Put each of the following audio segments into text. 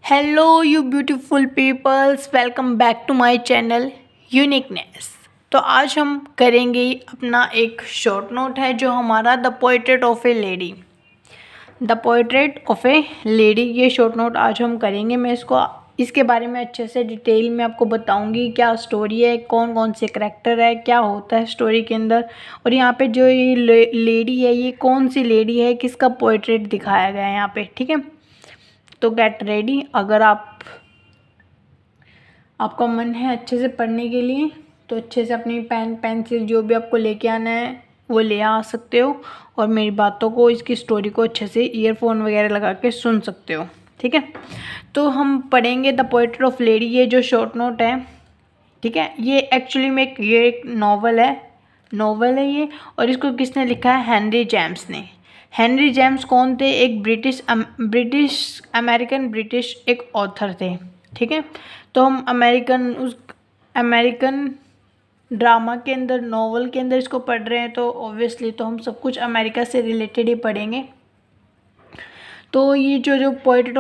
Hello you beautiful peoples, welcome back to my channel uniqueness. तो आज हम करेंगे अपना एक शॉर्ट नोट है जो हमारा the portrait of A lady. The portrait of A lady ये शॉर्ट नोट आज हम करेंगे। मैं इसके बारे में अच्छे से डिटेल में आपको बताऊंगी, क्या स्टोरी है, कौन कौन से करैक्टर है, क्या होता है स्टोरी के अंदर, और यहाँ पे जो ये लेडी है ये कौन सी लेडी है, किसका पोर्ट्रेट दिखाया गया है यहाँ पे। ठीक है, तो गेट रेडी। अगर आपका मन है अच्छे से पढ़ने के लिए तो अच्छे से अपनी पेन पेंसिल जो भी आपको लेके आना है वो ले आ सकते हो, और मेरी बातों को, इसकी स्टोरी को अच्छे से ईयरफोन वगैरह लगा के सुन सकते हो। ठीक है, तो हम पढ़ेंगे द पोएट्री ऑफ लेडी, ये जो शॉर्ट नोट है। ठीक है, ये एक्चुअली में ये एक नॉवल है ये, और इसको किसने लिखा है? हेनरी जेम्स ने। हेनरी जेम्स कौन थे? एक ब्रिटिश ब्रिटिश एक ऑथर थे। ठीक है, तो हम अमेरिकन ड्रामा के अंदर, नॉवल के अंदर इसको पढ़ रहे हैं, तो ऑब्वियसली तो हम सब कुछ अमेरिका से रिलेटेड ही पढ़ेंगे। तो ये जो पोर्ट्रेट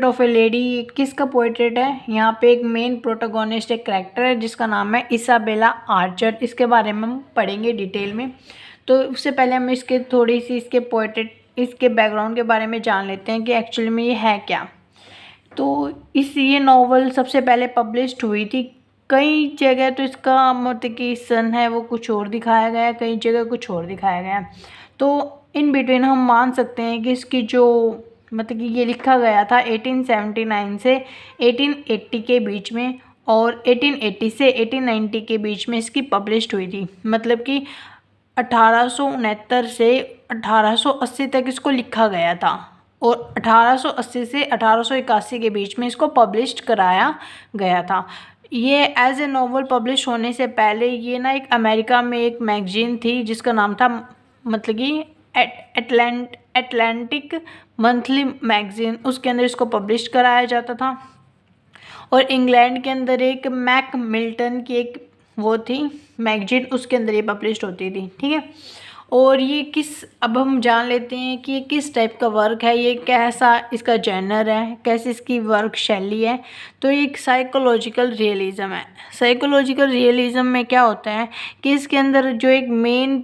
ऑफ ए लेडी किसका पोर्ट्रेट है? यहाँ पे एक मेन प्रोटोगोनिस्ट, एक कैरेक्टर है जिसका नाम है इसाबेला आर्चर। इसके बारे में हम पढ़ेंगे डिटेल में। तो उससे पहले हम इसके बैकग्राउंड के बारे में जान लेते हैं कि एक्चुअली में ये है क्या। तो ये नॉवल सबसे पहले पब्लिश्ड हुई थी। कई जगह तो इसका मतलब कि सन है वो कुछ और दिखाया गया है, कई जगह कुछ और दिखाया गया है। तो इन बिटवीन हम मान सकते हैं कि इसकी जो मतलब कि ये लिखा गया था 1879 से 1880 के बीच में, और 1880 से 1890 के बीच में इसकी पब्लिश्ड हुई थी। मतलब कि 1869 से 1880 तक इसको लिखा गया था, और 1880 से 1881 के बीच में इसको पब्लिश्ड कराया गया था। ये एज ए नॉवल पब्लिश होने से पहले ये ना एक अमेरिका में एक मैगजीन थी जिसका नाम था मतलब कि एटलांटिक मंथली मैगजीन, उसके अंदर इसको पब्लिश कराया जाता था। और इंग्लैंड के अंदर एक मैक मिल्टन की एक वो थी मैगजीन, उसके अंदर ये पब्लिश होती थी। ठीक है, और ये अब हम जान लेते हैं कि ये किस टाइप का वर्क है, ये कैसा इसका जेनर है, कैसी इसकी वर्क शैली है। तो ये एक साइकोलॉजिकल रियलिज़म है। साइकोलॉजिकल रियलिज़म में क्या होता है कि इसके अंदर जो एक मेन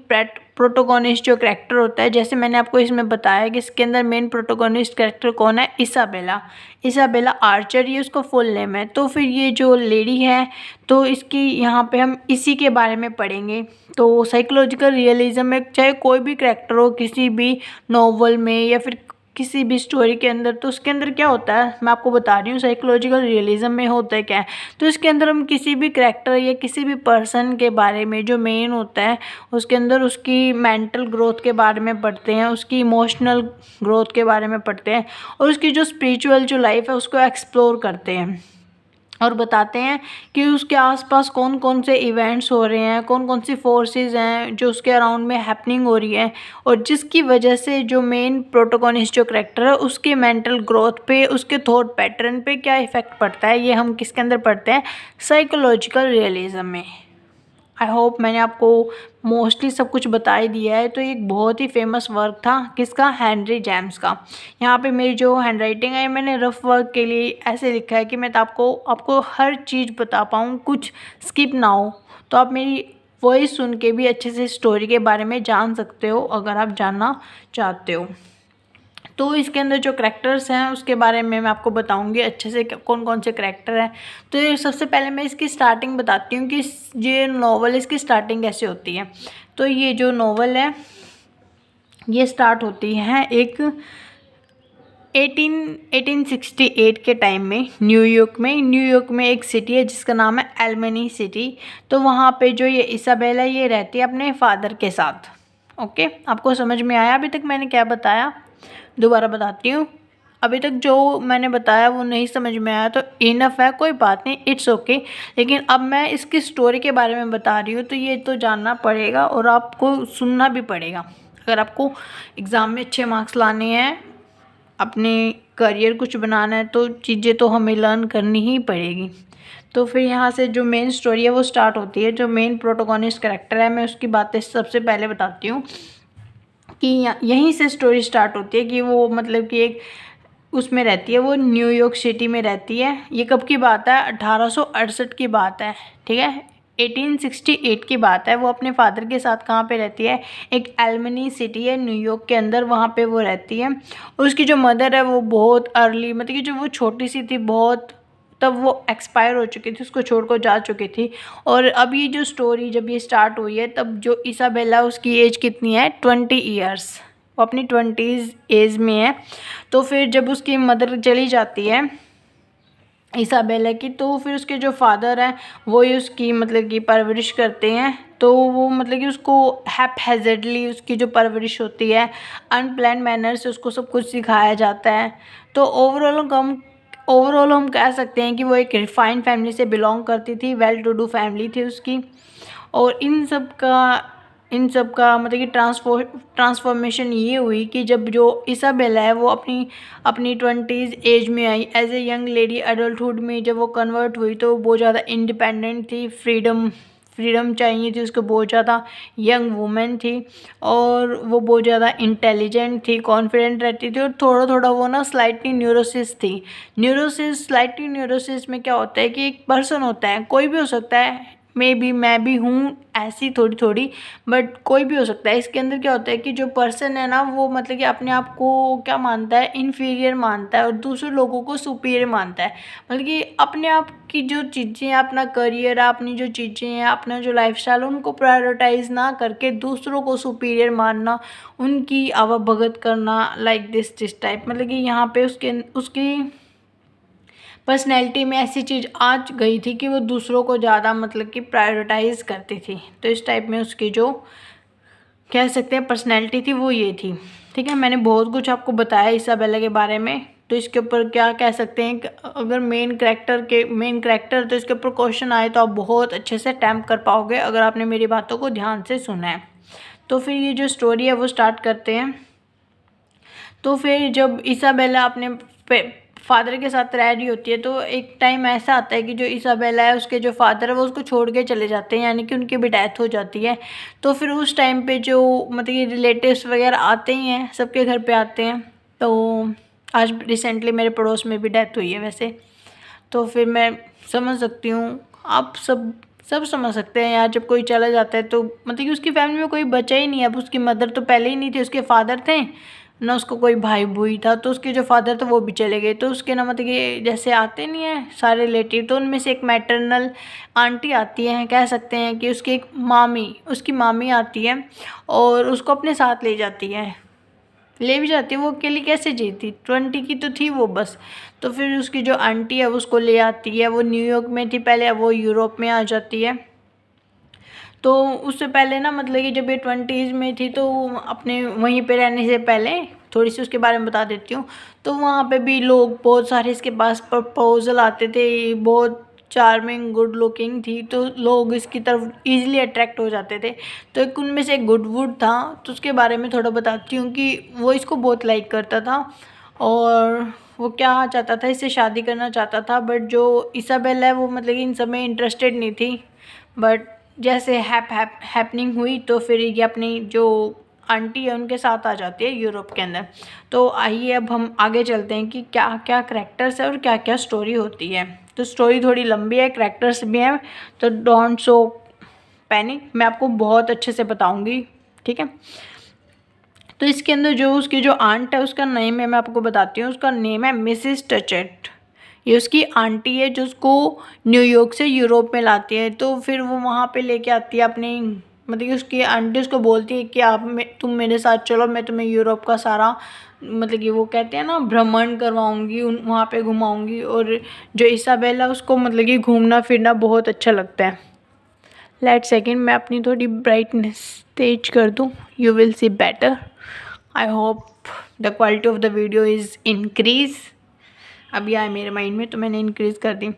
प्रोटोगोनिस्ट जो करैक्टर होता है, जैसे मैंने आपको इसमें बताया कि इसके अंदर मेन प्रोटोगोनिस्ट करैक्टर कौन है? इसाबेला आर्चर, ये उसका फुल नेम है। तो फिर ये जो लेडी है तो इसकी यहाँ पे हम इसी के बारे में पढ़ेंगे। तो साइकोलॉजिकल रियलिज़म में चाहे कोई भी करैक्टर हो किसी भी नॉवल में या फिर किसी भी स्टोरी के अंदर, तो उसके अंदर क्या होता है मैं आपको बता रही हूँ। साइकोलॉजिकल रियलिज़म में होता है क्या है, तो इसके अंदर हम किसी भी करैक्टर या किसी भी पर्सन के बारे में जो मेन होता है उसके अंदर उसकी मेंटल ग्रोथ के बारे में पढ़ते हैं, उसकी इमोशनल ग्रोथ के बारे में पढ़ते हैं, और उसकी जो स्पिरिचुअल जो लाइफ है उसको एक्सप्लोर करते हैं, और बताते हैं कि उसके आसपास कौन कौन से इवेंट्स हो रहे हैं, कौन कौन सी फोर्सेस हैं जो उसके अराउंड में हैपनिंग हो रही है, और जिसकी वजह से जो मेन प्रोटोगोनिस्ट जो करैक्टर है उसके मेंटल ग्रोथ पे, उसके थॉट पैटर्न पे क्या इफ़ेक्ट पड़ता है। ये हम किसके अंदर पढ़ते हैं? साइकोलॉजिकल रियलिज़म में। आई होप मैंने आपको मोस्टली सब कुछ बता ही दिया है। तो एक बहुत ही फेमस वर्क था किसका? हेनरी जेम्स का। यहाँ पे मेरी जो हैंडराइटिंग है मैंने रफ वर्क के लिए ऐसे लिखा है कि मैं तो आपको हर चीज़ बता पाऊँ, कुछ स्किप ना हो। तो आप मेरी वॉइस सुन के भी अच्छे से स्टोरी के बारे में जान सकते हो अगर आप जानना चाहते हो। तो इसके अंदर जो करैक्टर्स हैं उसके बारे में मैं आपको बताऊंगी अच्छे से कौन कौन से करैक्टर हैं। तो ये सबसे पहले मैं इसकी स्टार्टिंग बताती हूँ कि ये नॉवल इसकी स्टार्टिंग कैसे होती है। तो ये जो नॉवल है ये स्टार्ट होती है एक 1868 के टाइम में न्यूयॉर्क में एक सिटी है जिसका नाम है एल्बनी सिटी। तो वहाँ पे जो ये इसाबेला ये रहती है अपने फादर के साथ। ओके, आपको समझ में आया अभी तक मैंने क्या बताया? दोबारा बताती हूँ, अभी तक जो मैंने बताया वो नहीं समझ में आया तो इनफ है, कोई बात नहीं, इट्स ओके। लेकिन अब मैं इसकी स्टोरी के बारे में बता रही हूँ तो ये तो जानना पड़ेगा और आपको सुनना भी पड़ेगा। अगर आपको एग्ज़ाम में अच्छे मार्क्स लाने हैं, अपने करियर कुछ बनाना है, तो चीज़ें तो हमें लर्न करनी ही पड़ेगी। तो फिर यहाँ से जो मेन स्टोरी है वो स्टार्ट होती है। जो मेन प्रोटोगोनिस्ट कैरेक्टर है मैं उसकी बातें सबसे पहले बताती हूँ कि यहीं से स्टोरी स्टार्ट होती है कि वो मतलब कि एक उसमें रहती है, वो न्यूयॉर्क सिटी में रहती है। ये कब की बात है? 1868 की बात है, ठीक है, 1868 की बात है। वो अपने फादर के साथ कहाँ पे रहती है? एक एल्मनी सिटी है न्यूयॉर्क के अंदर, वहाँ पे वो रहती है। और उसकी जो मदर है वो बहुत अर्ली, मतलब कि जो वो छोटी सी थी बहुत, तब वो एक्सपायर हो चुकी थी, उसको छोड़ कर जा चुकी थी। और अब ये जो स्टोरी जब ये स्टार्ट हुई है, तब जो इसाबेला, उसकी एज कितनी है? 20 ईयर्स, वो अपनी 20s एज में है। तो फिर जब उसकी मदर चली जाती है इसाबेला की, तो फिर उसके जो फादर हैं वो ही उसकी मतलब कि परवरिश करते हैं। तो वो मतलब कि उसको हैप्पीजेडली उसकी जो परवरिश होती है, अनप्लान मैनर से उसको सब कुछ सिखाया जाता है। तो ओवरऑल हम कह सकते हैं कि वो एक रिफाइंड फैमिली से बिलोंग करती थी, वेल टू डू फैमिली थी उसकी। और इन सब का मतलब कि ट्रांसफॉर्मेशन ये हुई कि जब जो इसाबेला है वो अपनी अपनी 20s एज में आई, as a young lady adulthood में जब वो कन्वर्ट हुई, तो वो बहुत ज़्यादा इंडिपेंडेंट थी, फ्रीडम चाहिए थी उसको, बहुत ज़्यादा यंग वुमेन थी। और वो बहुत ज़्यादा इंटेलिजेंट थी, कॉन्फिडेंट रहती थी। और थोड़ा थोड़ा वो ना स्लाइटली स्लाइटली न्यूरोसिस में क्या होता है कि एक पर्सन होता है, कोई भी हो सकता है, मे बी मैं भी हूँ ऐसी थोड़ी थोड़ी, बट कोई भी हो सकता है। इसके अंदर क्या होता है कि जो पर्सन है ना, वो मतलब कि अपने आप को क्या मानता है? इन्फीरियर मानता है, और दूसरे लोगों को सुपीरियर मानता है। मतलब कि अपने आप की जो चीज़ें हैं, अपना करियर है, अपनी जो चीज़ें हैं, अपना जो लाइफस्टाइल है, उनको प्रायोरिटाइज ना करके दूसरों को सुपीरियर मानना, उनकी आवभगत करना, लाइक दिस टाइप। मतलब कि यहाँ पे उसकी पर्सनैलिटी में ऐसी चीज़ आ गई थी कि वो दूसरों को ज़्यादा मतलब कि प्रायोरिटाइज करती थी। तो इस टाइप में उसकी जो कह सकते हैं पर्सनैलिटी थी वो ये थी, ठीक है। मैंने बहुत कुछ आपको बताया इसाबेला के बारे में। तो इसके ऊपर क्या कह सकते हैं कि अगर मेन कैरेक्टर तो इसके ऊपर क्वेश्चन आए तो आप बहुत अच्छे से अटैम्प्ट कर पाओगे अगर आपने मेरी बातों को ध्यान से सुना है। तो फिर ये जो स्टोरी है वो स्टार्ट करते हैं। तो फिर जब इसाबेला अपने फादर के साथ रह रही होती है, तो एक टाइम ऐसा आता है कि जो इसाबेला है उसके जो फादर है वो उसको छोड़ के चले जाते हैं, यानी कि उनकी भी डेथ हो जाती है। तो फिर उस टाइम पे जो मतलब कि रिलेटिव्स वगैरह आते ही हैं, सबके घर पे आते हैं। तो आज रिसेंटली मेरे पड़ोस में भी डेथ हुई है वैसे। तो फिर मैं समझ सकती हूँ, आप सब समझ सकते हैं यार, जब कोई चला जाता है तो मतलब कि उसकी फैमिली में कोई बचा ही नहीं है। अब उसकी मदर तो पहले ही नहीं थी, उसके फादर थे ना, उसको कोई भाई भूई था। तो उसके जो फादर थे वो भी चले गए। तो उसके ना मतलब कि जैसे आते नहीं है सारे रिलेटिव, तो उनमें से एक मैटरनल आंटी आती है, कह सकते हैं कि उसकी मामी आती है और उसको अपने साथ ले भी जाती है। वो अकेली कैसे जीती, 20 की तो थी वो बस। तो फिर उसकी जो आंटी है उसको ले आती है। वो न्यूयॉर्क में थी पहले, अब वो यूरोप में आ जाती है। तो उससे पहले ना मतलब कि जब ये 20s में थी, तो अपने वहीं पे रहने से पहले थोड़ी सी उसके बारे में बता देती हूँ। तो वहाँ पे भी लोग बहुत सारे इसके पास प्रपोजल आते थे, बहुत चार्मिंग गुड लुकिंग थी, तो लोग इसकी तरफ इजीली अट्रैक्ट हो जाते थे। तो एक उनमें से एक गुडवुड था, तो उसके बारे में थोड़ा बताती हूँ कि वो इसको बहुत लाइक करता था और वो क्या चाहता था, इससे शादी करना चाहता था। बट जो इसाबेला है वो मतलब कि इन सब में इंटरेस्टेड नहीं थी। बट जैसे हैपनिंग हुई, तो फिर ये अपनी जो आंटी है उनके साथ आ जाती है यूरोप के अंदर। तो आइए अब हम आगे चलते हैं कि क्या क्या करैक्टर्स है और क्या क्या स्टोरी होती है। तो स्टोरी थोड़ी लंबी है, करैक्टर्स भी हैं, तो डोंट सो पैनिक, मैं आपको बहुत अच्छे से बताऊंगी, ठीक है। तो इसके अंदर जो उसकी जो आंट है उसका नेम है, मैं आपको बताती हूँ, उसका नेम है मिसिस टचेट। ये उसकी आंटी है जो उसको न्यूयॉर्क से यूरोप में लाती है। तो फिर वो वहाँ पे लेके आती है अपनी, मतलब कि उसकी आंटी उसको बोलती है कि तुम मेरे साथ चलो, मैं तुम्हें यूरोप का सारा मतलब कि वो कहते हैं ना भ्रमण करवाऊंगी, वहाँ पे घुमाऊंगी। और जो इसाबेला उसको मतलब कि घूमना फिरना बहुत अच्छा लगता है। लेट सेकेंड मैं अपनी थोड़ी ब्राइटनेस तेज कर दूँ, you will see better. I hope the quality of the video is increase. अभी आए मेरे माइंड में तो मैंने इंक्रीज़ कर दी।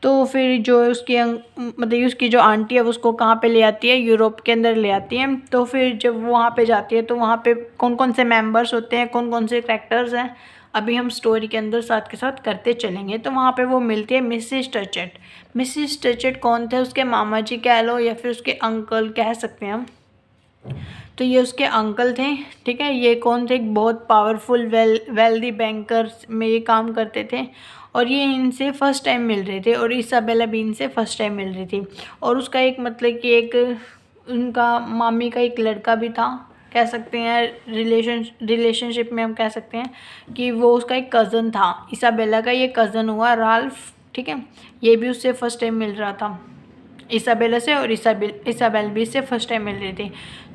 तो फिर जो उसकी मतलब उसकी जो आंटी है उसको कहाँ पे ले आती है, यूरोप के अंदर ले आती है। तो फिर जब वो वहाँ पे जाती है तो वहाँ पे कौन कौन से मेंबर्स होते हैं, कौन कौन से कैरेक्टर्स हैं, अभी हम स्टोरी के अंदर साथ के साथ करते चलेंगे। तो वहाँ पे वो मिलती है मिसिस टचेट। मिसिस टचेट कौन थे, उसके मामा जी कह लो या फिर उसके अंकल कह सकते हैं हम। तो ये उसके अंकल थे, ठीक है। ये कौन थे? बहुत पावरफुल वेल्दी बैंकर्स में ये काम करते थे और ये इनसे फ़र्स्ट टाइम मिल रहे थे और इसाबेला भी इनसे फ़र्स्ट टाइम मिल रही थी। और उसका एक मतलब कि एक उनका मामी का एक लड़का भी था, कह सकते हैं रिलेशनशिप में हम कह सकते हैं कि वो उसका एक कज़न था। इसाबेला का ये कज़न हुआ राल्फ, ठीक है। ये भी उससे फ़र्स्ट टाइम मिल रहा था इसाबेला से, और इसाबेल भी इससे फ़र्स्ट टाइम मिल रही थी।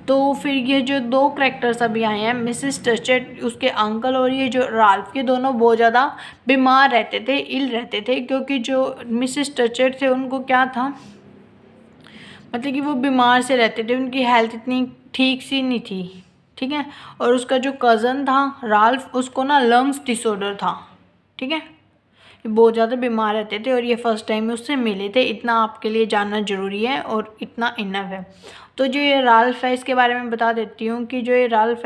तो फिर ये जो दो कैरेक्टर्स अभी आए हैं, मिसेस टचेट उसके अंकल और ये जो राल्फ, ये दोनों बहुत ज़्यादा बीमार रहते थे, इल रहते थे, क्योंकि जो मिसेस टचेट थे उनको क्या था, मतलब कि वो बीमार से रहते थे, उनकी हेल्थ इतनी ठीक सी नहीं थी, ठीक है। और उसका जो कज़न था राल्फ, उसको ना लंग्स डिसऑर्डर था, ठीक है। ये बहुत ज़्यादा बीमार रहते थे और ये फ़र्स्ट टाइम उससे मिले थे। इतना आपके लिए जानना ज़रूरी है और इतना इनफ है। तो जो ये राल्फ है, इसके बारे में बता देती हूँ कि जो ये राल्फ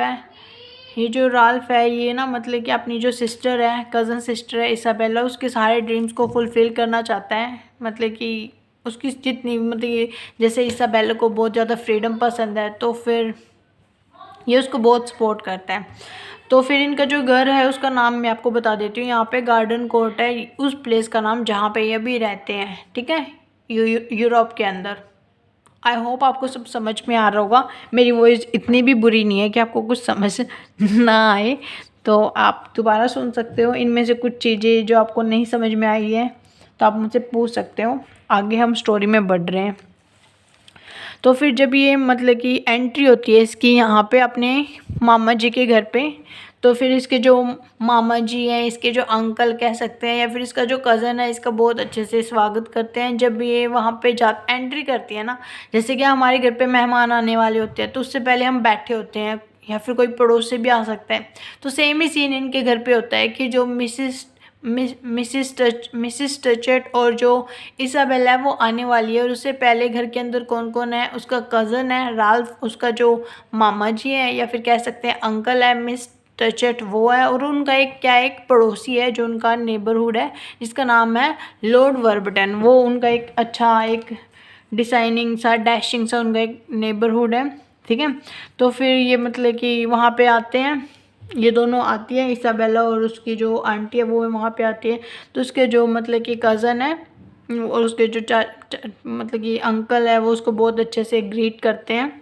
है, ये ना मतलब कि अपनी जो सिस्टर है, कज़न सिस्टर है इसाबेला, उसके सारे ड्रीम्स को फुलफ़िल करना चाहता है। मतलब कि उसकी जितनी मतलब ये, जैसे इसाबेला को बहुत ज़्यादा फ्रीडम पसंद है, तो फिर ये उसको बहुत सपोर्ट करता है। तो फिर इनका जो घर है उसका नाम मैं आपको बता देती हूँ। यहाँ पे गार्डन कोर्ट है उस प्लेस का नाम जहाँ पे ये अभी रहते हैं, ठीक है, यूरोप के अंदर। आई होप आपको सब समझ में आ रहा होगा। मेरी वॉइस इतनी भी बुरी नहीं है कि आपको कुछ समझ ना आए, तो आप दोबारा सुन सकते हो। इनमें से कुछ चीज़ें जो आपको नहीं समझ में आई है तो आप मुझसे पूछ सकते हो। आगे हम स्टोरी में बढ़ रहे हैं। तो फिर जब ये मतलब कि एंट्री होती है इसकी यहाँ पे अपने मामा जी के घर पे, तो फिर इसके जो मामा जी हैं, इसके जो अंकल कह सकते हैं, या फिर इसका जो कज़न है, इसका बहुत अच्छे से स्वागत करते हैं। जब ये वहाँ पे जा एंट्री करती है ना, जैसे कि हमारे घर पे मेहमान आने वाले होते हैं तो उससे पहले हम बैठे होते हैं, या फिर कोई पड़ोस से भी आ सकता है। तो सेम ही सीन इनके घर पे होता है कि जो मिसिस टचेट और जो इसाबेला है वो आने वाली है, और उससे पहले घर के अंदर कौन कौन है, उसका कज़न है राल्फ, उसका जो मामा जी है या फिर कह सकते हैं अंकल है मिस टचेट वो है, और उनका एक पड़ोसी है जो उनका नेबरहुड है जिसका नाम है लॉर्ड वर्बटन। वो उनका एक अच्छा एक डिसाइनिंग सा डैशिंग सा उनका एक नेबरहुड है, ठीक है। तो फिर ये मतलब कि वहाँ पे आते हैं, ये दोनों आती है, इसाबेला और उसकी जो आंटी है वो वहाँ पे आती है। तो उसके जो मतलब कि कज़न है और उसके जो मतलब कि अंकल है वो उसको बहुत अच्छे से ग्रीट करते हैं।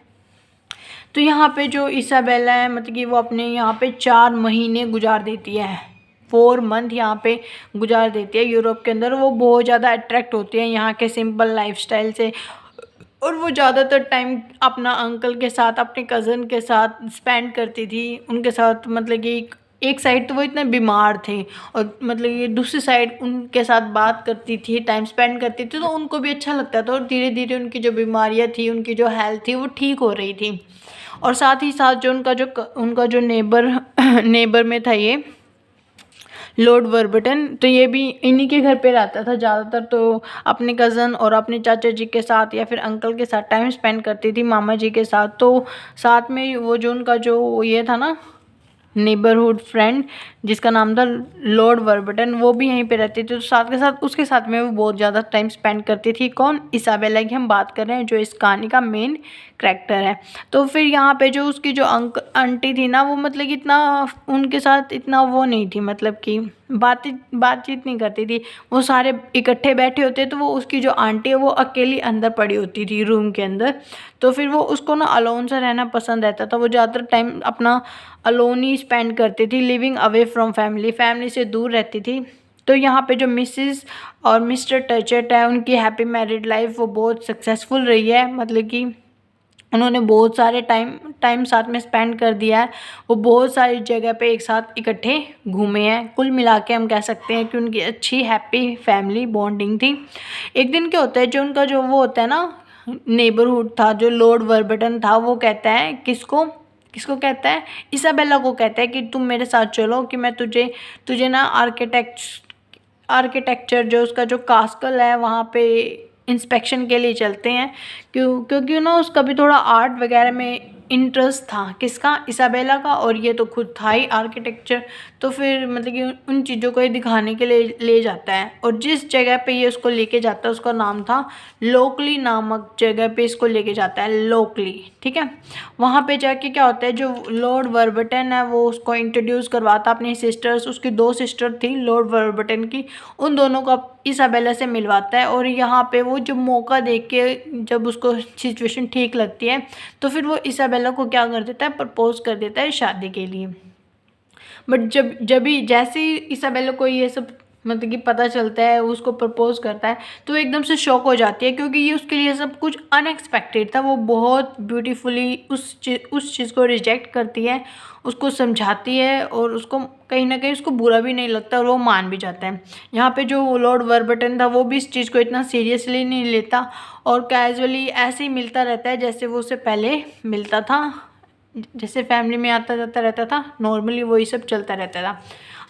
तो यहाँ पे जो इसाबेला है मतलब कि वो अपने यहाँ पे 4 महीने गुजार देती है, 4 मंथ यहाँ पे गुजार देती है यूरोप के अंदर। वो बहुत ज़्यादा अट्रैक्ट होती है यहाँ के सिंपल लाइफस्टाइल से, और वो ज़्यादातर टाइम अपना अंकल के साथ, अपने कज़न के साथ स्पेंड करती थी उनके साथ। मतलब कि एक साइड तो वो इतने बीमार थे और मतलब ये दूसरी साइड उनके साथ बात करती थी, टाइम स्पेंड करती थी, तो उनको भी अच्छा लगता था। और धीरे धीरे उनकी जो बीमारियाँ थी, उनकी जो हेल्थ थी वो ठीक हो रही थी। और साथ ही साथ जो उनका जो नेबर में था ये लॉर्ड वर्बटन, तो ये भी इन्हीं के घर पे रहता था ज़्यादातर। तो अपने कज़न और अपने चाचा जी के साथ या फिर अंकल के साथ टाइम स्पेंड करती थी, मामा जी के साथ। तो साथ में वो जो उनका जो ये था ना नेबरहुड फ्रेंड जिसका नाम था लॉर्ड वर्बटन, वो भी यहीं पे रहती थी। तो साथ के साथ उसके साथ में वो बहुत ज़्यादा टाइम स्पेंड करती थी। कौन? इसाबेला की हम बात कर रहे हैं जो इस कहानी का मेन करैक्टर है। तो फिर यहाँ पे जो उसकी जो आंटी थी ना, वो मतलब कि इतना उनके साथ इतना वो नहीं थी, मतलब कि बातचीत नहीं करती थी। वो सारे इकट्ठे बैठे होते तो वो उसकी जो आंटी है वो अकेली अंदर पड़ी होती थी रूम के अंदर। तो फिर वो उसको ना अलोन सा रहना पसंद रहता था। वो ज़्यादातर टाइम अपना अलोन ही स्पेंड करती थी, लिविंग अवे फ्रॉम फैमिली से दूर रहती थी। तो यहाँ पे जो मिसिस और मिस्टर टचेट है, उनकी हैप्पी मैरिड लाइफ वो बहुत सक्सेसफुल रही है। मतलब कि उन्होंने बहुत सारे टाइम साथ में स्पेंड कर दिया है। वो बहुत सारी जगह पे एक साथ इकट्ठे घूमे हैं। कुल मिला के हम कह सकते हैं कि उनकी अच्छी हैप्पी फैमिली बॉन्डिंग थी। एक दिन क्या होता है, जो उनका जो वो होता है ना नेबरहुड था, जो लॉर्ड वर्बटन था, वो कहता है किसको कहता है? इसाबेला को कहता है कि तुम मेरे साथ चलो कि मैं तुझे ना आर्किटेक्चर जो उसका जो कास्टल है वहाँ पे इंस्पेक्शन के लिए चलते हैं। क्योंकि ना उसका भी थोड़ा आर्ट वगैरह में इंटरेस्ट था किसका, इसाबेला का, और ये तो खुद था ही आर्किटेक्चर। तो फिर मतलब कि उन चीज़ों को ये दिखाने के लिए ले जाता है, और जिस जगह पे ये उसको लेके जाता है उसका नाम था लोकली, नामक जगह पे इसको लेके जाता है, लोकली, ठीक है। वहाँ पे जाके क्या होता है, जो लॉर्ड वर्बटन है वो उसको इंट्रोड्यूस करवाता अपनी सिस्टर्स, उसकी 2 सिस्टर थी लॉर्ड वर्बटन की, उन दोनों को इसाबेला से मिलवाता है। और यहाँ पे वो जब मौका देख के, जब उसको सिचुएशन ठीक लगती है, तो फिर वो इसाबेला को क्या कर देता है, प्रपोज कर देता है शादी के लिए। बट जब ही जैसे ही इसाबेला को ये सब मतलब कि पता चलता है, उसको प्रपोज करता है, तो वो एकदम से शॉक हो जाती है, क्योंकि ये उसके लिए सब कुछ अनएक्सपेक्टेड था। वो बहुत ब्यूटीफुली उस चीज़ को रिजेक्ट करती है, उसको समझाती है, और उसको कहीं ना कहीं उसको बुरा भी नहीं लगता, और वो मान भी जाता है। यहाँ पे जो लॉर्ड वर्बटन था वो भी इस चीज़ को इतना सीरियसली नहीं लेता, और कैजुअली ऐसे ही मिलता रहता है जैसे वो उससे पहले मिलता था, जैसे फैमिली में आता जाता रहता था, नॉर्मली वही सब चलता रहता था।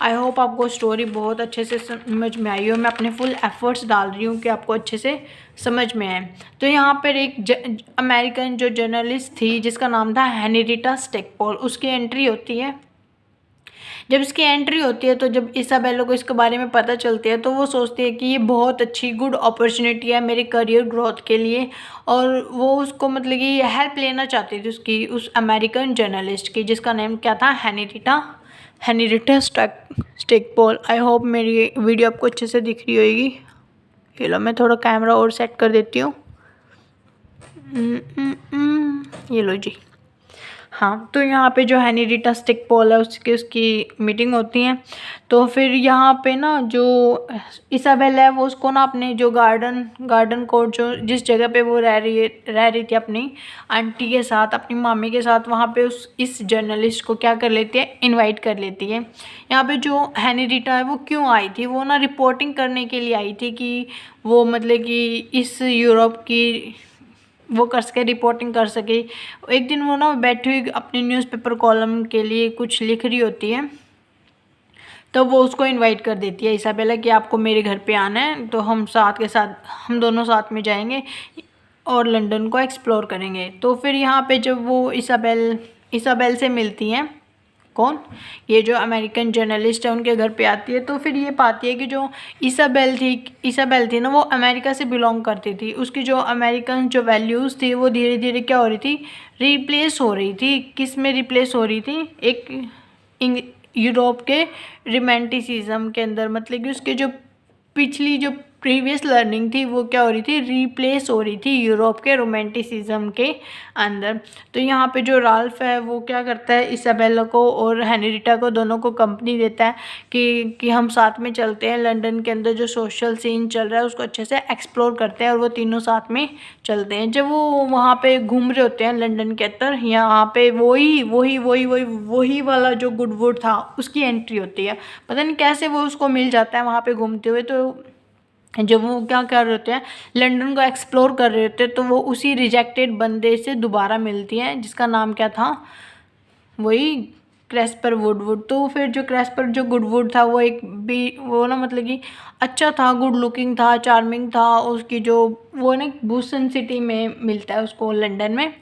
आई होप आपको स्टोरी बहुत अच्छे से समझ में आई हो। मैं अपने फुल एफर्ट्स डाल रही हूँ कि आपको अच्छे से समझ में आए। तो यहाँ पर एक अमेरिकन जो जर्नलिस्ट थी जिसका नाम था हेनरिटा स्टेकपोल, उसकी एंट्री होती है। जब इसकी एंट्री होती है तो जब इसाबेला को इसके बारे में पता चलती है, तो वो सोचती है कि ये बहुत अच्छी गुड अपॉर्चुनिटी है मेरे करियर ग्रोथ के लिए, और वो उसको मतलब कि हेल्प लेना चाहती थी उसकी, उस अमेरिकन जर्नलिस्ट की, जिसका नेम क्या था, हेनरिटा स्टेकपोल। आई होप मेरी वीडियो आपको अच्छे से दिख रही होगी। ये लो, मैं थोड़ा कैमरा और सेट कर देती हूँ। ये लो जी। हाँ, तो यहाँ पे जो हेनरिटा स्टेकपोल है उसकी मीटिंग होती है। तो फिर यहाँ पे ना जो इसाबेला है वो उसको ना अपने जो गार्डन कोर्ट, जो जिस जगह पे वो रह रही थी अपनी आंटी के साथ, अपनी मामी के साथ, वहाँ पे इस जर्नलिस्ट को क्या कर लेती है, इनवाइट कर लेती है। यहाँ पे जो हेनरिटा है वो क्यों आई थी, वो ना रिपोर्टिंग करने के लिए आई थी कि वो मतलब कि इस यूरोप की वो कर सके, रिपोर्टिंग कर सके। एक दिन वो ना बैठी हुई अपनी न्यूज़पेपर कॉलम के लिए कुछ लिख रही होती है, तो वो उसको इनवाइट कर देती है इसाबेला कि आपको मेरे घर पे आना है, तो हम दोनों साथ में जाएंगे और लंदन को एक्सप्लोर करेंगे। तो फिर यहाँ पे जब वो इसाबेल से मिलती हैं, कौन, ये जो अमेरिकन जर्नलिस्ट है, उनके घर पे आती है, तो फिर ये पाती है कि जो इसाबेल थी ना, वो अमेरिका से बिलोंग करती थी। उसकी जो अमेरिकन जो वैल्यूज़ थी वो धीरे धीरे क्या हो रही थी, रिप्लेस हो रही थी। किस में रिप्लेस हो रही थी, एक यूरोप के रोमांटिसिज्म के अंदर, मतलब कि उसके जो पिछली जो प्रीवियस लर्निंग थी वो क्या हो रही थी, रिप्लेस हो रही थी यूरोप के रोमांटिसिज्म के अंदर। तो यहाँ पे जो राल्फ है वो क्या करता है, इसाबेला को और हेनरिटा को दोनों को कंपनी देता है कि हम साथ में चलते हैं, लंदन के अंदर जो सोशल सीन चल रहा है उसको अच्छे से एक्सप्लोर करते हैं, और वो तीनों साथ में चलते हैं। जब वो वहाँ पे घूम रहे होते हैं लंदन के अंदर, यहाँ पे वही वाला जो गुडवुड था उसकी एंट्री होती है। पता नहीं कैसे वो उसको मिल जाता है वहाँ पे घूमते हुए। तो जब वो क्या कर रहे होते हैं, लंदन को एक्सप्लोर कर रहे होते हैं, तो वो उसी रिजेक्टेड बंदे से दोबारा मिलती हैं, जिसका नाम क्या था, वही क्रेस्पर वुडवुड। तो फिर जो क्रेस्पर जो गुडवुड था वो ना मतलब कि अच्छा था, गुड लुकिंग था, चार्मिंग था। उसकी जो वो ना बूस्टन सिटी में मिलता है उसको, लंदन में।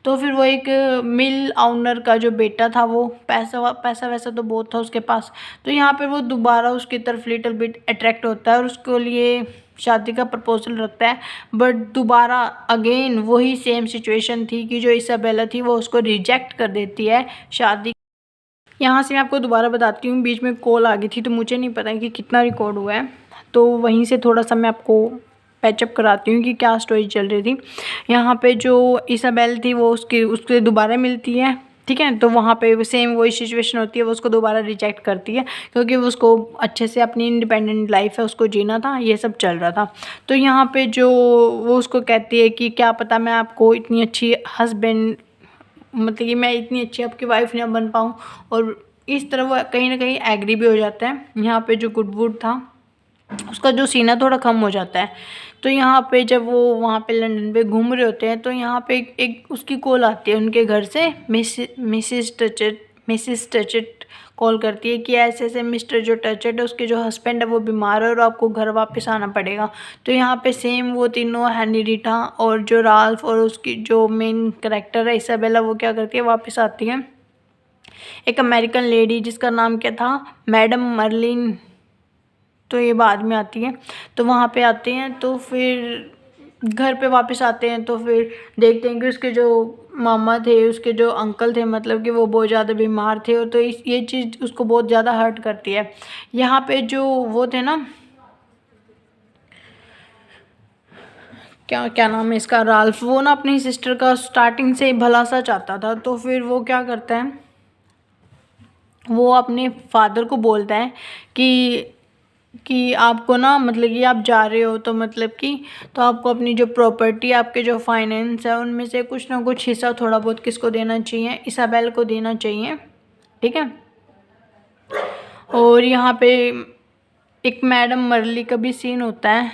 तो फिर वो एक मिल ऑनर का जो बेटा था, वो पैसा वैसा तो बहुत था उसके पास। तो यहाँ पे वो दोबारा उसकी तरफ लिटिल बिट अट्रैक्ट होता है और उसके लिए शादी का प्रपोजल रखता है। बट दोबारा अगेन वही सेम सिचुएशन थी कि जो इसाबेला थी वो उसको रिजेक्ट कर देती है शादी। यहाँ से मैं आपको दोबारा बताती हूँ, बीच में कॉल आ गई थी तो मुझे नहीं पता कि कितना रिकॉर्ड हुआ है, तो वहीं से थोड़ा सा मैं आपको पैचअप कराती हूँ कि क्या स्टोरी चल रही थी। यहाँ पे जो इसाबेल थी वो उसके दोबारा मिलती है, ठीक है। तो वहाँ पे सेम वही सिचुएशन होती है, वो उसको दोबारा रिजेक्ट करती है क्योंकि वो उसको अच्छे से अपनी इंडिपेंडेंट लाइफ है उसको जीना था, ये सब चल रहा था। तो यहाँ पे जो वो उसको कहती है कि क्या पता मैं आपको इतनी अच्छी हस्बैंड, मतलब कि मैं इतनी अच्छी आपकी वाइफ ना बन पाऊँ, और इस तरह वो कहीं ना कहीं एग्री भी हो जाता है। यहाँ पे जो गुडवुड था उसका जो सीना थोड़ा कम हो जाता है। तो यहाँ पे जब वो वहाँ पे लंदन पे घूम रहे होते हैं, तो यहाँ पे एक उसकी कॉल आती है उनके घर से, मिसिस टचेट कॉल करती है कि ऐसे ऐसे मिस्टर जो टचेट है उसके जो हस्बैंड है वो बीमार है और आपको घर वापस आना पड़ेगा। तो यहाँ पे सेम वो तीनों हेनरीटा और जो राल्फ और उसकी जो मेन करेक्टर है इसाबेला वो क्या करती है, वापस आती है। एक अमेरिकन लेडी जिसका नाम क्या था, मैडम मर्लिन, तो ये बाद में आती है। तो वहाँ पे आते हैं तो फिर घर पे वापस आते हैं तो फिर देखते हैं कि उसके जो मामा थे, उसके जो अंकल थे, मतलब कि वो बहुत ज़्यादा बीमार थे। और तो ये चीज़ उसको बहुत ज़्यादा हर्ट करती है। यहाँ पे जो वो थे ना, क्या क्या नाम है इसका, राल्फ, वो ना अपनी सिस्टर का स्टार्टिंग से ही भला सा चाहता था। तो फिर वो क्या करता है, वो अपने फादर को बोलता है कि आपको ना, मतलब कि आप जा रहे हो तो मतलब कि तो आपको अपनी जो प्रॉपर्टी, आपके जो फाइनेंस है उनमें से कुछ ना कुछ हिस्सा थोड़ा बहुत किसको देना चाहिए, इसाबेल को देना चाहिए, ठीक है। और यहाँ पे एक मैडम मर्ली का भी सीन होता है।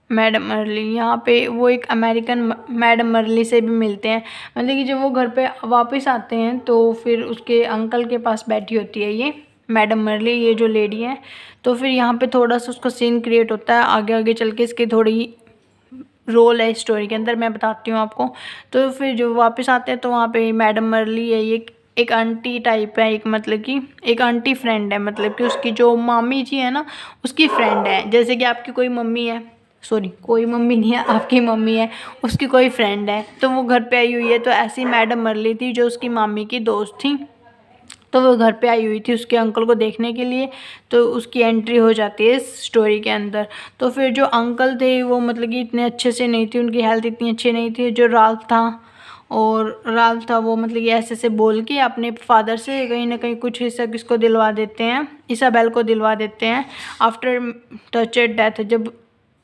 मैडम मर्ली यहाँ पे वो एक अमेरिकन मैडम मर्ली से भी मिलते हैं। मतलब कि जब वो घर पे वापस आते हैं तो फिर उसके अंकल के पास बैठी होती है ये मैडम मर्ली, ये जो लेडी है। तो फिर यहाँ पे थोड़ा सा उसका सीन क्रिएट होता है। आगे आगे चल के इसकी थोड़ी रोल है स्टोरी के अंदर, मैं बताती हूँ आपको। तो फिर जो वापस आते हैं तो वहाँ पे मैडम मर्ली है, ये एक आंटी टाइप है, एक मतलब कि एक आंटी फ्रेंड है, मतलब कि उसकी जो मामी जी है ना उसकी फ्रेंड है। जैसे कि आपकी कोई मम्मी है, सॉरी कोई मम्मी नहीं है, आपकी मम्मी है, उसकी कोई फ्रेंड है, तो वो घर पे आई हुई है। तो ऐसी मैडम मर्ली थी जो उसकी मामी की दोस्त थी, तो वो घर पे आई हुई थी उसके अंकल को देखने के लिए। तो उसकी एंट्री हो जाती है इस स्टोरी के अंदर। तो फिर जो अंकल थे वो मतलब कि इतने अच्छे से नहीं थी, उनकी हेल्थ इतनी अच्छी नहीं थी। जो राल्फ था, और राल्फ था वो मतलब कि ऐसे ऐसे बोल के अपने फादर से कहीं ना कहीं कुछ हिस्सा किसको दिलवा देते हैं, इसाबेल को दिलवा देते हैं। आफ्टर टचेड डेथ, जब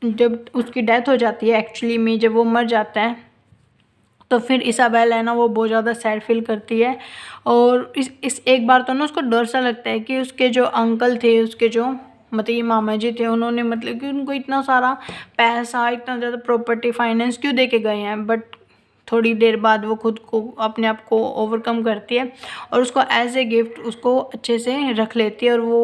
जब उसकी डेथ हो जाती है एक्चुअली में, जब वो मर जाता है, तो फिर इसाबेल है ना वो बहुत ज़्यादा सैड फील करती है। और इस एक बार तो ना उसको डर सा लगता है कि उसके जो अंकल थे, उसके जो मतलब ये मामा जी थे, उन्होंने मतलब कि उनको इतना सारा पैसा, इतना ज़्यादा प्रॉपर्टी फाइनेंस क्यों दे के गए हैं। बट थोड़ी देर बाद वो खुद को अपने आप को ओवरकम करती है और उसको एज ए गिफ्ट उसको अच्छे से रख लेती है। और वो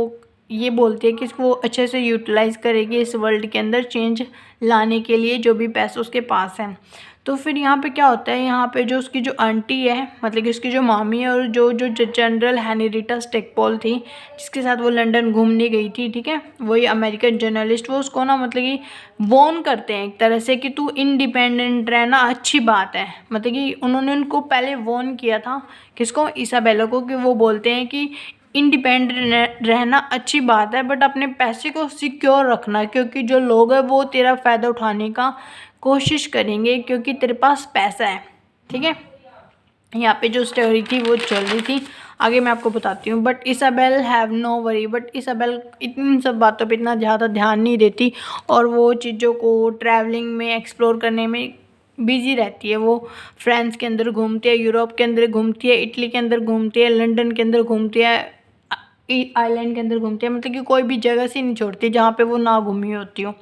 ये बोलती है कि इसको वो अच्छे से यूटिलाइज़ करेगी इस वर्ल्ड के अंदर चेंज लाने के लिए, जो भी पैसे उसके पास हैं। तो फिर यहाँ पे क्या होता है, यहाँ पे जो उसकी जो आंटी है, मतलब कि उसकी जो मामी है, और जो जो जनरल हेनरीटा स्टेकपोल थी जिसके साथ वो लंदन घूमने गई थी, ठीक है, वही अमेरिकन जर्नलिस्ट, वो उसको ना मतलब कि वॉर्न करते हैं एक तरह से कि तू इंडिपेंडेंट रहना अच्छी बात है। मतलब कि उन्होंने उनको पहले वॉर्न किया था, किसको, इसाबेला को, कि वो बोलते हैं कि इंडिपेंडेंट रहना अच्छी बात है बट अपने पैसे को सिक्योर रखना, क्योंकि जो लोग हैं वो तेरा फ़ायदा उठाने का कोशिश करेंगे क्योंकि तेरे पास पैसा है, ठीक है। यहाँ पे जो स्टोरी थी वो चल रही थी, आगे मैं आपको बताती हूँ। But Isabel have no worry, but Isabel इन सब बातों पे इतना ज़्यादा ध्यान नहीं देती और वो चीज़ों को ट्रैवलिंग में एक्सप्लोर करने में बिजी रहती है। वो फ्रांस के अंदर घूमती है, यूरोप के अंदर घूमती है, इटली के अंदर घूमती है, लंदन के अंदर घूमती है, आइलैंड के अंदर घूमती है, मतलब कि कोई भी जगह से नहीं छोड़ती जहाँ पे वो ना घूमी होती हो।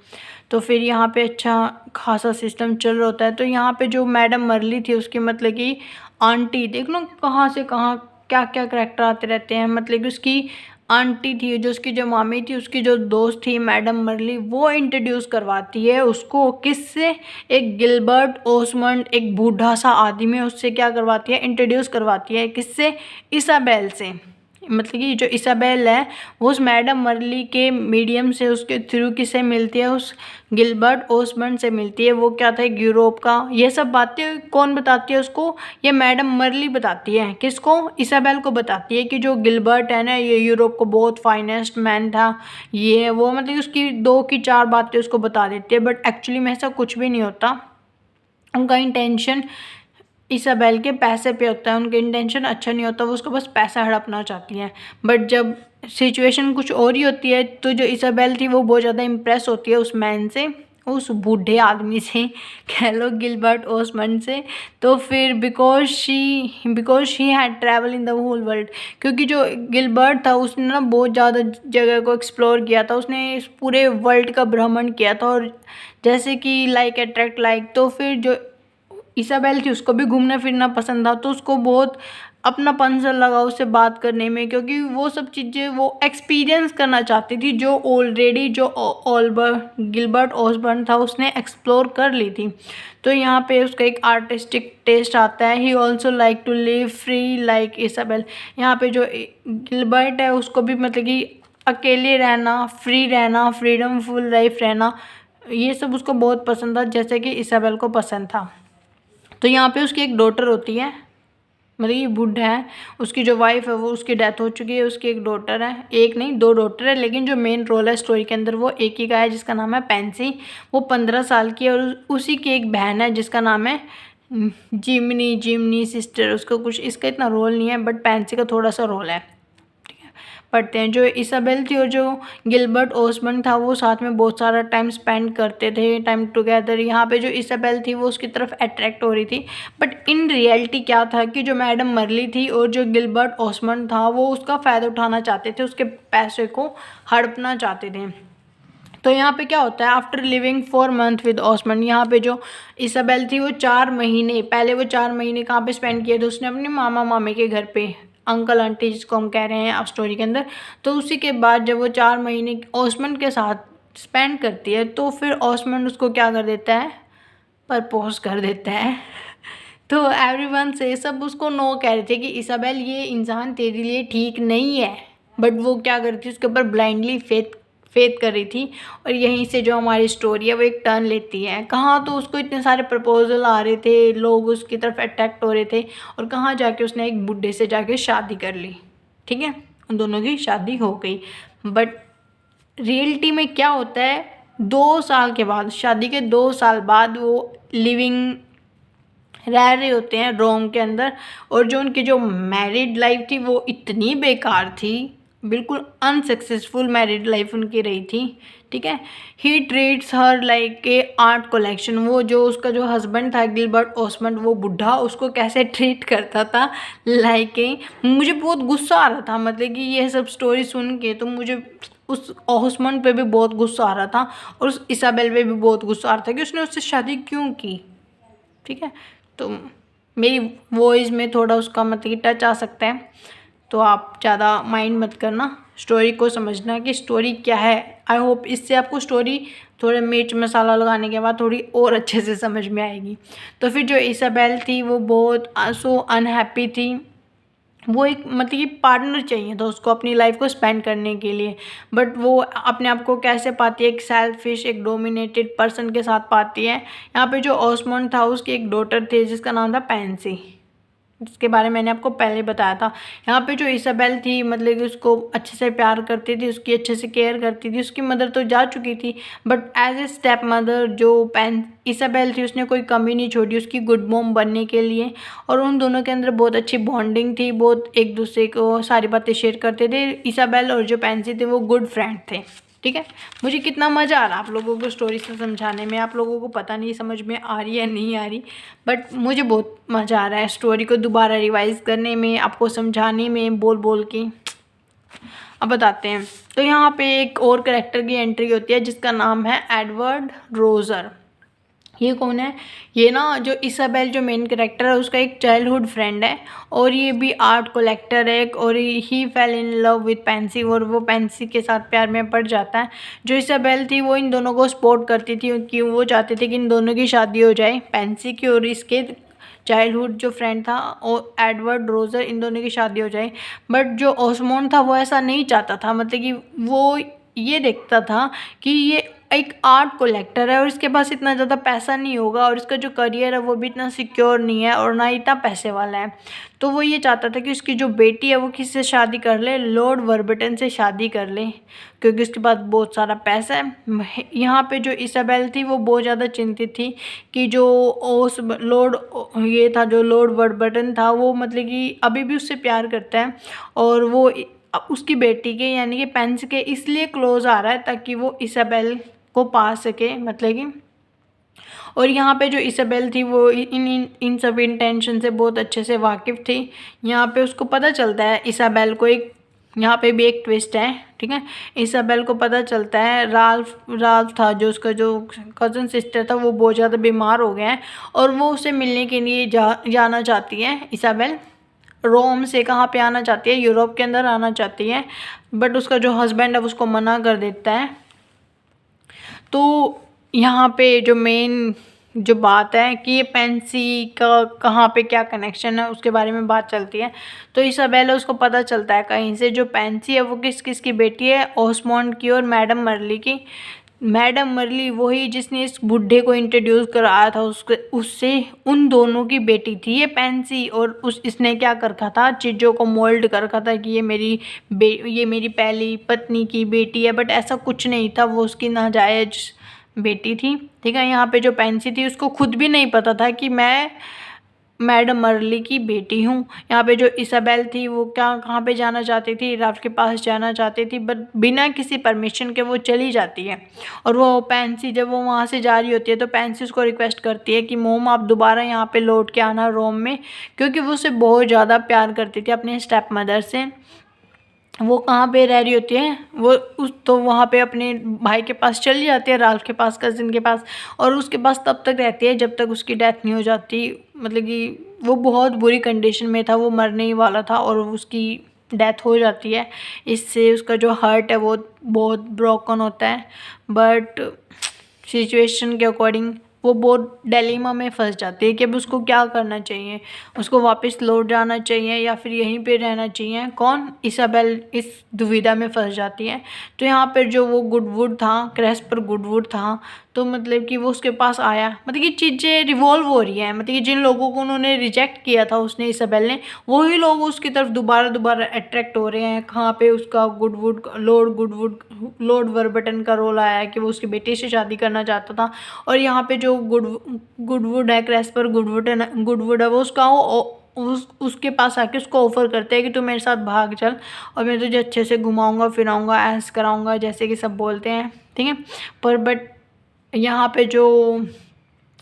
तो फिर यहाँ पे अच्छा खासा सिस्टम चल रहा होता है। तो यहाँ पे जो मैडम मर्ली थी उसकी मतलब कि आंटी, देख लो कहाँ से कहाँ क्या क्या करैक्टर आते रहते हैं। मतलब कि उसकी आंटी थी, जो उसकी जो मामी थी, उसकी जो दोस्त थी मैडम मर्ली, वो इंट्रोड्यूस करवाती है उसको किससे, एक गिलबर्ट ओसमंड, एक बूढ़ा सा आदमी है, उससे क्या करवाती है, इंट्रोड्यूस करवाती है, किससे, इसाबेल से। मतलब कि जो इसाबेल है वो उस मैडम मर्ली के मीडियम से, उसके थ्रू किससे मिलती है, उस गिलबर्ट ओसबर्न से मिलती है। वो क्या था, एक यूरोप का। ये सब बातें कौन बताती है उसको, ये मैडम मर्ली बताती है, किसको, इसाबेल को बताती है कि जो गिलबर्ट है ना ये यूरोप को बहुत फाइनेस्ट मैन था, ये वो मतलब उसकी 2 की 4 बातें उसको बता देती है। बट एक्चुअली में ऐसा कुछ भी नहीं होता, उनका इंटेंशन इसाबेल के पैसे पे होता है, उनका इंटेंशन अच्छा नहीं होता, वो उसको बस पैसा हड़पना चाहती हैं। बट जब सिचुएशन कुछ और ही होती है तो जो इसाबेल थी वो बहुत ज़्यादा इम्प्रेस होती है उस मैन से, उस बूढ़े आदमी से, कह लो गिलबर्ट ओसमंड से। तो फिर because she had travel in the whole world, क्योंकि जो गिलबर्ट था उसने ना बहुत ज़्यादा जगह को एक्सप्लोर किया था, उसने इस पूरे वर्ल्ड का भ्रमण किया था। और जैसे कि लाइक अट्रैक्ट लाइक, तो फिर जो इसाबेल थी उसको भी घूमना फिरना पसंद था, तो उसको बहुत अपनापन सा लगा उससे बात करने में, क्योंकि वो सब चीज़ें वो एक्सपीरियंस करना चाहती थी जो ऑलरेडी जो गिलबर्ट ऑसबर्न था उसने एक्सप्लोर कर ली थी। तो यहाँ पे उसका एक आर्टिस्टिक टेस्ट आता है। He also like to live free like Isabel. यहाँ पे जो गिलबर्ट है उसको भी मतलब कि अकेले रहना, फ्री रहना, फ्रीडमफुल लाइफ रहना, ये सब उसको बहुत पसंद था, जैसे कि इसाबेल को पसंद था। तो यहाँ पे उसकी एक डॉटर होती है, मतलब ये बुढ़ा है, उसकी जो वाइफ है वो उसकी डेथ हो चुकी है, उसकी एक डॉटर है, एक नहीं दो डॉटर है, लेकिन जो मेन रोल है स्टोरी के अंदर वो एक ही का है जिसका नाम है पैंसी। वो 15 साल की है, और उसी की एक बहन है जिसका नाम है जिमनी सिस्टर। उसको कुछ इसका इतना रोल नहीं है, बट पैंसी का थोड़ा सा रोल है। पढ़ते हैं। जो इसाबेल थी और जो गिलबर्ट ओसबर्न था वो साथ में बहुत सारा टाइम स्पेंड करते थे, टाइम टुगेदर। यहाँ पे जो इसाबेल थी वो उसकी तरफ अट्रैक्ट हो रही थी, बट इन रियलिटी क्या था कि जो मैडम मरली थी और जो गिलबर्ट ओसबर्न था वो उसका फ़ायदा उठाना चाहते थे, उसके पैसे को हड़पना चाहते थे। तो यहाँ पे क्या होता है, after living 4 month with Osman, यहाँ पे जो इसाबेल थी वो 4 महीने पहले, वो 4 महीने कहाँ पे स्पेंड किए थे उसने अपने मामा मामी के घर पे, अंकल आंटी जिसको हम कह रहे हैं आप स्टोरी के अंदर। तो उसी के बाद जब वो 4 महीने ओसमन के साथ स्पेंड करती है तो फिर ओसमन उसको क्या कर देता है, प्रपोज कर देता है। तो एवरीवन से सब उसको नो कह रहे थे कि इसाबेल ये इंसान तेरे लिए ठीक नहीं है, बट वो क्या कर रही थी, उसके ऊपर ब्लाइंडली फेथ कर रही थी। और यहीं से जो हमारी स्टोरी है वो एक टर्न लेती है। कहाँ तो उसको इतने सारे प्रपोजल आ रहे थे, लोग उसकी तरफ अट्रैक्ट हो रहे थे, और कहाँ जाके उसने एक बुड्ढे से जाके शादी कर ली। ठीक है, उन दोनों की शादी हो गई, बट रियलिटी में क्या होता है, 2 साल के बाद, शादी के 2 साल बाद वो लिविंग रह रहे होते हैं रोम के अंदर, और जो उनकी जो मैरिड लाइफ थी वो इतनी बेकार थी, बिल्कुल अनसक्सेसफुल मैरिड लाइफ उनकी रही थी। ठीक है, ही treats her like a art collection. वो जो उसका जो हस्बैंड था गिलबर्ट ओसमंड, वो बुढ़ा उसको कैसे ट्रीट करता था, लाइक ए, मुझे बहुत गुस्सा आ रहा था, मतलब कि ये सब स्टोरी सुन के तो मुझे उस ओसमंड पे भी बहुत गुस्सा आ रहा था, और उस इसाबेल पे भी बहुत गुस्सा आ रहा था कि उसने उससे शादी क्यों की। ठीक है, तो मेरी वॉइस में थोड़ा उसका मतलब कि टच आ सकता है, तो आप ज़्यादा माइंड मत करना, स्टोरी को समझना कि स्टोरी क्या है। आई होप इससे आपको स्टोरी थोड़े मिर्च मसाला लगाने के बाद थोड़ी और अच्छे से समझ में आएगी। तो फिर जो इसाबेल थी वो बहुत सो अनहैप्पी थी, वो एक मतलब कि पार्टनर चाहिए था उसको अपनी लाइफ को स्पेंड करने के लिए, बट वो अपने आप को कैसे पाती है, एक सेल्फिश एक डोमिनेटेड पर्सन के साथ पाती है। यहाँ पे जो ओसमंड था उसकी एक डॉटर थी जिसका नाम था पैंसी, जिसके बारे में मैंने आपको पहले बताया था। यहाँ पे जो इसाबेल थी मतलब कि उसको अच्छे से प्यार करती थी, उसकी अच्छे से केयर करती थी। उसकी मदर तो जा चुकी थी, but as a step mother जो इसाबेल थी उसने कोई कमी नहीं छोड़ी उसकी गुड मॉम बनने के लिए, और उन दोनों के अंदर बहुत अच्छी बॉन्डिंग थी, बहुत एक दूसरे को सारी बातें शेयर करते थे। इसाबेल और जो पैंसी थे वो गुड फ्रेंड थे। ठीक है, मुझे कितना मज़ा आ रहा है आप लोगों को स्टोरी से समझाने में, आप लोगों को पता नहीं समझ में आ रही है नहीं आ रही, बट मुझे बहुत मज़ा आ रहा है स्टोरी को दोबारा रिवाइज करने में, आपको समझाने में बोल बोल के। अब बताते हैं, तो यहाँ पे एक और कैरेक्टर की एंट्री होती है जिसका नाम है एडवर्ड रोज़र। ये कौन है, ये ना जो इसाबेल जो मेन कैरेक्टर है उसका एक चाइल्डहुड फ्रेंड है, और ये भी आर्ट कलेक्टर है, और he fell in love with Pansy, और वो पैंसी के साथ प्यार में पड़ जाता है। जो इसाबेल थी वो इन दोनों को सपोर्ट करती थी क्योंकि वो चाहते थे कि इन दोनों की शादी हो जाए, पैंसी की और इसके चाइल्डहुड जो फ्रेंड था और एडवर्ड रोज़र, इन दोनों की शादी हो जाए। बट जो ओसमोंड था वो ऐसा नहीं चाहता था, मतलब कि वो ये देखता था कि ये एक आर्ट कलेक्टर है और इसके पास इतना ज़्यादा पैसा नहीं होगा, और इसका जो करियर है वो भी इतना सिक्योर नहीं है और ना इतना पैसे वाला है। तो वो ये चाहता था कि उसकी जो बेटी है वो किससे शादी कर ले, लॉर्ड वर्बटन से शादी कर ले, क्योंकि उसके पास बहुत सारा पैसा है। यहाँ पे जो इसाबेल थी वो बहुत ज़्यादा चिंतित थी कि जो उस लॉर्ड ये था जो लॉर्ड वर्बटन था वो मतलब कि अभी भी उससे प्यार करता है, और वो उसकी बेटी के यानी कि पेंस के इसलिए क्लोज आ रहा है ताकि वो इसाबेल को पा सके, मतलब कि। और यहाँ पे जो इसाबेल थी वो इन सब इंटेंशन से बहुत अच्छे से वाकिफ़ थी। यहाँ पे उसको पता चलता है इसाबेल को एक यहाँ पे भी एक ट्विस्ट है, ठीक है। इसाबेल को पता चलता है राल्फ था जो उसका जो कज़न सिस्टर था, वो बहुत ज़्यादा बीमार हो गया है और वो उसे मिलने के लिए जाना चाहती है। इसाबेल रोम से कहाँ पे आना चाहती है, यूरोप के अंदर आना चाहती है, बट उसका जो हस्बैंड है उसको मना कर देता है। तो यहाँ पे जो मेन जो बात है कि ये पेंसी का कहाँ पे क्या कनेक्शन है उसके बारे में बात चलती है। तो इसाबेला उसको पता चलता है कहीं से जो पेंसी है वो किस किस की बेटी है, ओसमोंड की और मैडम मर्ली की। मैडम मर्ली वही जिसने इस बुढ़े को इंट्रोड्यूस कराया था, उससे उन दोनों की बेटी थी ये पेंसी। और इसने क्या कर रखा था, चीज़ों को मोल्ड कर रखा था कि ये मेरी पहली पत्नी की बेटी है, बट ऐसा कुछ नहीं था, वो उसकी नाजायज बेटी थी, ठीक है। यहाँ पे जो पेंसी थी उसको खुद भी नहीं पता था कि मैं मैडम मर्ली की बेटी हूँ। यहाँ पे जो इसाबेल थी वो कहाँ पे जाना चाहती थी, राल्फ के पास जाना चाहती थी, बट बिना किसी परमिशन के वो चली जाती है। और वो पेंसी जब वो वहाँ से जा रही होती है तो पेंसी उसको रिक्वेस्ट करती है कि मोम आप दोबारा यहाँ पे लौट के आना रोम में, क्योंकि वो उसे बहुत ज़्यादा प्यार करती थी अपने स्टेप मदर से। वो कहाँ पे रह रही होती है, तो वहाँ पे अपने भाई के पास चली जाती है, राल्फ के पास, कज़िन के पास। और उसके पास तब तक रहती है जब तक उसकी डेथ नहीं हो जाती। मतलब कि वो बहुत बुरी कंडीशन में था, वो मरने ही वाला था और उसकी डेथ हो जाती है। इससे उसका जो हार्ट है वो बहुत ब्रोकन होता है। बट सिचुएशन के अकॉर्डिंग वो बहुत डिलेमा में फंस जाती है कि अब उसको क्या करना चाहिए, उसको वापस लौट जाना चाहिए या फिर यहीं पे रहना चाहिए। कौन, इसाबेल इस दुविधा में फंस जाती है। तो यहाँ पर जो वो गुडवुड था, क्रेस्पर गुडवुड था, तो मतलब कि वो उसके पास आया। मतलब कि चीज़ें रिवॉल्व हो रही हैं, मतलब कि जिन लोगों को उन्होंने रिजेक्ट किया था उसने, इसाबेल ने, वही लोग उसकी तरफ दोबारा अट्रैक्ट हो रहे हैं। कहाँ पे उसका लॉर्ड वर्बटन का रोल आया है कि वो उसकी बेटी से शादी करना चाहता था। और यहाँ पे जो गुडवुड है, क्रेस्पर गुडवुड है, वो उसके पास आके उसको ऑफ़र करते हैं कि तू मेरे साथ भाग चल और मैं तुझे अच्छे से घुमाऊंगा फिराऊंगा, ऐश कराऊंगा, जैसे कि सब बोलते हैं, ठीक है। बट यहाँ पे जो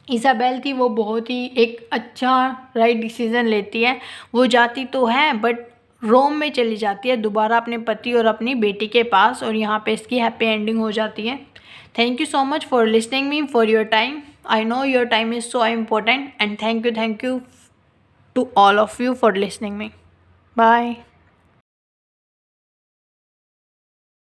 इसाबेल थी वो बहुत ही एक अच्छा राइट डिसीज़न लेती है। वो जाती तो है बट रोम में चली जाती है दोबारा अपने पति और अपनी बेटी के पास, और यहाँ पे इसकी हैप्पी एंडिंग हो जाती है। Thank you so much for listening me, for your time. I know your time is so important, and thank you to all of you for listening me. Bye.